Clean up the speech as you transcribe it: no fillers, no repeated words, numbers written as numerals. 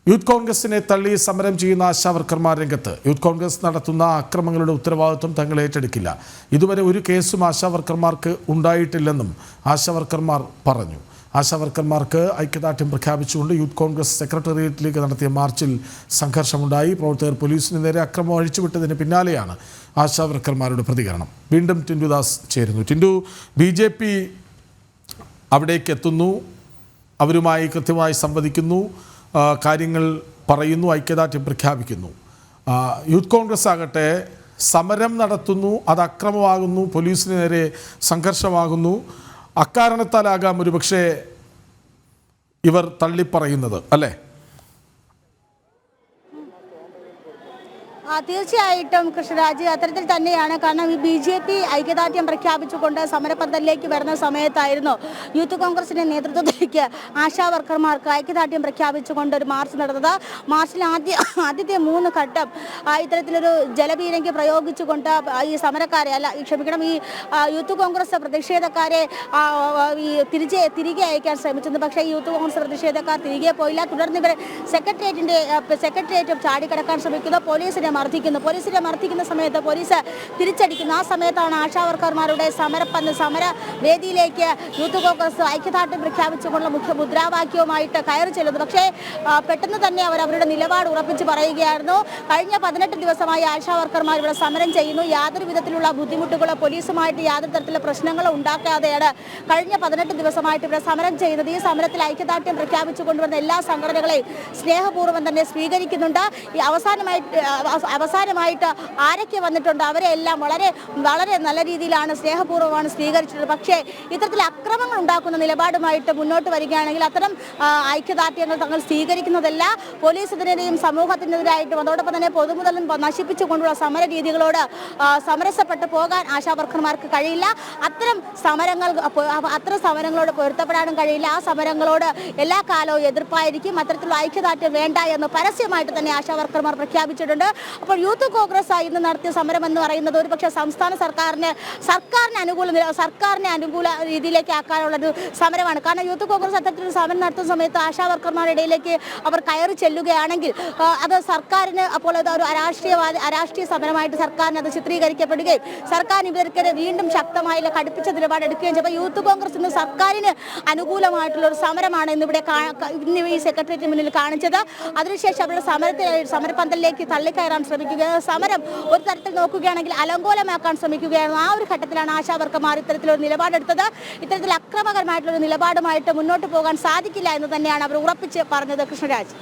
Youth കോൺഗ്രസിനെ തള്ളി സമരം ചെയ്യുന്ന ആശാവർക്കർമാർ രംഗത്ത്. യൂത്ത് കോൺഗ്രസ് നടത്തുന്ന അക്രമങ്ങളുടെ ഉത്തരവാദിത്വം തങ്ങൾ ഏറ്റെടുക്കില്ല. ഇതുവരെ ഒരു കേസും ആശാവർക്കർമാർക്ക് ഉണ്ടായിട്ടില്ലെന്നും ആശാവർക്കർമാർ പറഞ്ഞു. ആശാവർക്കർമാർക്ക് ഐക്യദാർഢ്യം പ്രഖ്യാപിച്ചുകൊണ്ട് യൂത്ത് കോൺഗ്രസ് സെക്രട്ടേറിയറ്റിലേക്ക് നടത്തിയ മാർച്ചിൽ സംഘർഷമുണ്ടായി. പ്രവർത്തകർ പോലീസിന് നേരെ അക്രമം അഴിച്ചുവിട്ടതിന് പിന്നാലെയാണ് ആശാവർക്കർമാരുടെ പ്രതികരണം. വീണ്ടും ടിൻഡുദാസ് ചേരുന്നു. ടിൻഡു, BJP അവിടേക്ക് എത്തുന്നു, അവരുമായി കൃത്യമായി സംവദിക്കുന്നു, കാര്യങ്ങൾ പറയുന്നു, ഐക്യദാർഢ്യം പ്രഖ്യാപിക്കുന്നു. യൂത്ത് കോൺഗ്രസ് ആകട്ടെ സമരം നടത്തുന്നു, അത് അക്രമമാകുന്നു, പോലീസിന് നേരെ സംഘർഷമാകുന്നു. അക്കാരണത്താലാകാം ഒരുപക്ഷെ ഇവർ തള്ളിപ്പറയുന്നത്, അല്ലേ? തീർച്ചയായിട്ടും കൃഷ്ണരാജ്, അത്തരത്തിൽ തന്നെയാണ്. കാരണം ഈ BJP ഐക്യദാർഢ്യം പ്രഖ്യാപിച്ചുകൊണ്ട് സമരപന്തലിലേക്ക് വരുന്ന സമയത്തായിരുന്നു യൂത്ത് കോൺഗ്രസിന്റെ നേതൃത്വത്തിലേക്ക് ആശാവർക്കർമാർക്ക് ഐക്യദാർഢ്യം പ്രഖ്യാപിച്ചുകൊണ്ട് ഒരു മാർച്ച് നടന്നത്. മാർച്ചിൽ ആദ്യത്തെ 3 ഘട്ടം ഇത്തരത്തിലൊരു ജലപീരങ്കി പ്രയോഗിച്ചുകൊണ്ട് ഈ സമരക്കാരെ ഈ യൂത്ത് കോൺഗ്രസ് പ്രതിഷേധക്കാരെ തിരികെ അയക്കാൻ ശ്രമിച്ചത്. പക്ഷേ യൂത്ത് കോൺഗ്രസ് പ്രതിഷേധക്കാർ തിരികെ പോയില്ല. തുടർന്ന് ഇവർ സെക്രട്ടേറിയറ്റ് ചാടിക്കടക്കാൻ ശ്രമിക്കുന്നു. പോലീസിനെ മർദ്ദിക്കുന്ന സമയത്ത് പോലീസ് തിരിച്ചടിക്കുന്നു. ആ സമയത്താണ് ആശാവർക്കർമാരുടെ സമരവേദിയിലേക്ക് യൂത്ത് കോൺഗ്രസ് ഐക്യദാർഢ്യം പ്രഖ്യാപിച്ചുകൊണ്ടുള്ള മുഖ്യ മുദ്രാവാക്യവുമായിട്ട് കയറി ചെല്ലുന്നത്. പക്ഷേ പെട്ടെന്ന് തന്നെ അവരുടെ നിലപാട് ഉറപ്പിച്ച് പറയുകയായിരുന്നു. കഴിഞ്ഞ 18 ദിവസമായി ആശാവർക്കർമാർ ഇവിടെ സമരം ചെയ്യുന്നു. യാതൊരു വിധത്തിലുള്ള ബുദ്ധിമുട്ടുകളോ പോലീസുമായിട്ട് യാതൊരു തരത്തിലുള്ള പ്രശ്നങ്ങളോ ഉണ്ടാക്കാതെയാണ് കഴിഞ്ഞ 18 ദിവസമായിട്ട് ഇവിടെ സമരം ചെയ്യുന്നത്. ഈ സമരത്തിൽ ഐക്യദാർഢ്യം പ്രഖ്യാപിച്ചു കൊണ്ടുവരുന്ന എല്ലാ സംഘടനകളെയും സ്നേഹപൂർവ്വം തന്നെ സ്വീകരിക്കുന്നുണ്ട്. ഈ അവസാനമായിട്ട് ആരൊക്കെ വന്നിട്ടുണ്ട് അവരെ എല്ലാം വളരെ നല്ല രീതിയിലാണ് സ്നേഹപൂർവ്വമാണ് സ്വീകരിച്ചത്. പക്ഷേ ഇത്തരത്തിൽ അക്രമങ്ങൾ ഉണ്ടാക്കുന്ന നിലപാടുമായിട്ട് മുന്നോട്ട് വരികയാണെങ്കിൽ അത്തരം ഐക്യദാർഢ്യങ്ങൾ തങ്ങൾ സ്വീകരിക്കുന്നതല്ല. പോലീസിനെതിരെയും സമൂഹത്തിനെതിരായിട്ടും അതോടൊപ്പം തന്നെ പൊതുമുതലും നശിപ്പിച്ചുകൊണ്ടുള്ള സമര രീതികളോട് സമരസപ്പെട്ട് പോകാൻ ആശാവർക്കർമാർക്ക് കഴിയില്ല. അത്തരം സമരങ്ങളോട് പൊരുത്തപ്പെടാനും കഴിയില്ല. ആ സമരങ്ങളോട് എല്ലാ കാലവും എതിർപ്പായിരിക്കും. അത്തരത്തിലുള്ള ഐക്യദാർഢ്യം വേണ്ട എന്ന് പരസ്യമായിട്ട് തന്നെ ആശാവർക്കർമാർ പ്രഖ്യാപിച്ചിട്ടുണ്ട്. അപ്പോൾ യൂത്ത് കോൺഗ്രസ് ഇന്ന് നടത്തിയ സമരം എന്ന് പറയുന്നത് ഒരുപക്ഷെ സംസ്ഥാന സർക്കാരിനെ അനുകൂല രീതിയിലേക്ക് ആക്കാനുള്ളൊരു സമരമാണ്. കാരണം യൂത്ത് കോൺഗ്രസ് അത്തരത്തിലൊരു സമരം നടത്തുന്ന സമയത്ത് ആശാവർക്കർമാരുടെ ഇടയിലേക്ക് അവർ കയറി ചെല്ലുകയാണെങ്കിൽ അത് സർക്കാരിന് അപ്പോൾ ഒരു അരാഷ്ട്രീയ സമരമായിട്ട് സർക്കാരിന് അത് ചിത്രീകരിക്കപ്പെടുകയും സർക്കാർ ഇവർക്കെതിരെ വീണ്ടും ശക്തമായ കടുപ്പിച്ച നിലപാടെടുക്കുകയും ചെയ്യും. യൂത്ത് കോൺഗ്രസ് ഇന്ന് സർക്കാരിന് അനുകൂലമായിട്ടുള്ള ഒരു സമരമാണ് ഇന്നിവിടെ ഈ സെക്രട്ടേറിയറ്റിന് മുന്നിൽ കാണിച്ചത്. അതിനുശേഷം അവരുടെ സമരപന്തലിലേക്ക് തള്ളിക്കയറാൻ ശ്രമിക്കുക, സമരം ഒരു തരത്തിൽ നോക്കുകയാണെങ്കിൽ അലങ്കോലമാക്കാൻ ശ്രമിക്കുകയായിരുന്നു. ആ ഒരു ഘട്ടത്തിലാണ് ആശാവർക്കർമാർ ഇത്തരത്തിലൊരു നിലപാടെടുത്തത്. ഇത്തരത്തിൽ അക്രമകരമായിട്ടുള്ള നിലപാടുമായിട്ട് മുന്നോട്ട് പോകാൻ സാധിക്കില്ല എന്ന് തന്നെയാണ് അവർ ഉറപ്പിച്ച് പറഞ്ഞത്. കൃഷ്ണരാജ്.